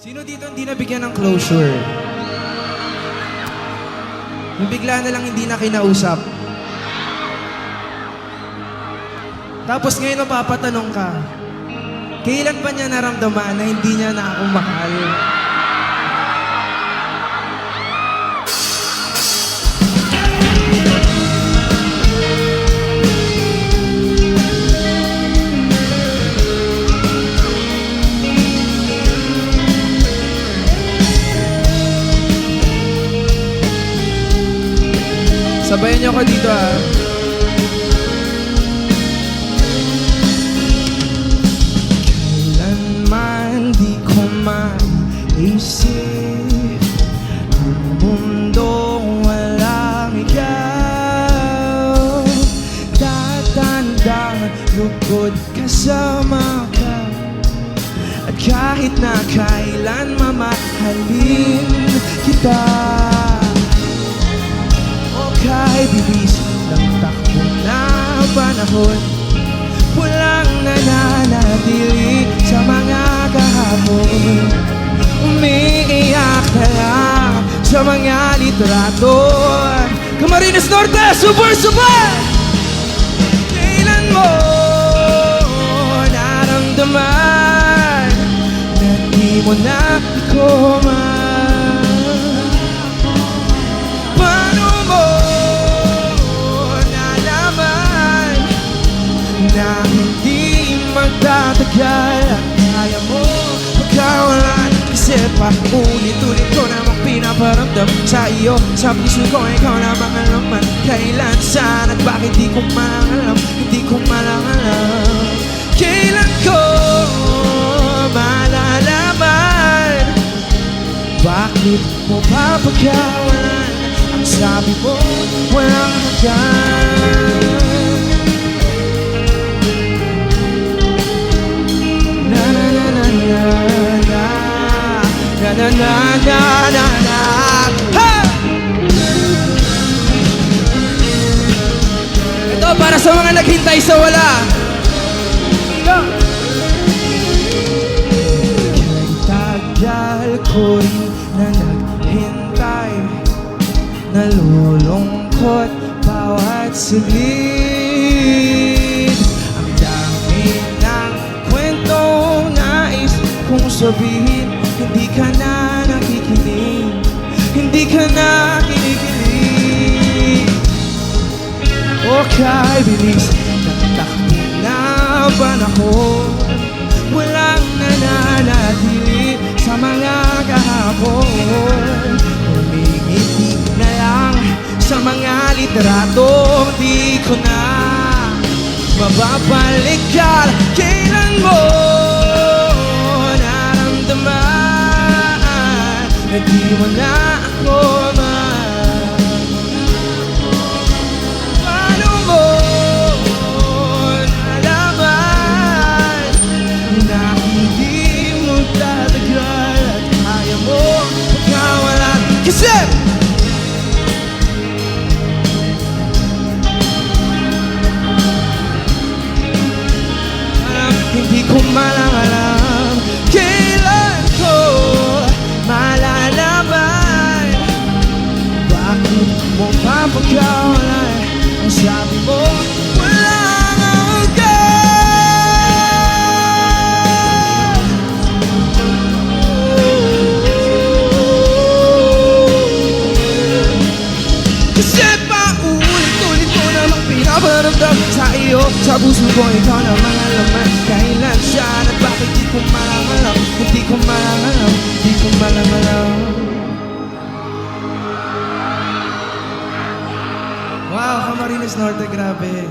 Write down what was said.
Sino dito hindi nabigyan ng closure? Yung bigla na lang hindi na kinausap. Tapos ngayon mapapatanong ka, kailan pa niya naramdaman na hindi niya na ako mahal? Sabayan niyo ako dito ah. Kailanman di ko maisip ang mundong walang ikaw. Tatandang lugod kasama ka, at kahit na kailan mamahalin kita. Kahit bilis ng takbo na panahon, walang nananatili sa mga kahapon. Umiiyak na lang sa mga litrato. Camarines Norte, super! Kailan mo naramdaman na di mo na ako mahal? Na hindi magtatagal at kaya mo pagkawalan. Kasi paulit-ulit ko namang pinaparamdam sa iyo, sa puso ko ikaw namang alaman. Kailan, saan at bakit di ko malang alam. Kailan ko malalaman bakit mo pa pagkawalan? Ang sabi mo walang hanggan. Ito para sa mga naghintay sa wala. Tagal ko rin na naghintay, nalulungkot bawat saglit. Ang dami ng kwentong nais kong sabihin, hindi ka na nakikinig, hindi ka na kinikilig. O kay bilis ng takbo na panahon, walang nananatili sa mga kahapon. Umingiti na lang sa mga litrato, di ko na mababalikan. Kailan mo na di mo na ako mahal? Paano mo nalaman na hindi mo tatagal at kaya mo pagkawalan? Kasi hindi ko malang alam kailan ko malalaman bakit mo pa pagkawalan. Ang sabi mo walang hanggan. Kasi paulit-ulit ko namang pinaparamdam sa iyo, sa puso ko ikaw namang alaman. Kailan, saan at bakit di ko malang alam, hindi ko malang alam, di ko malang alam. Wow, Camarines Norte, grabe.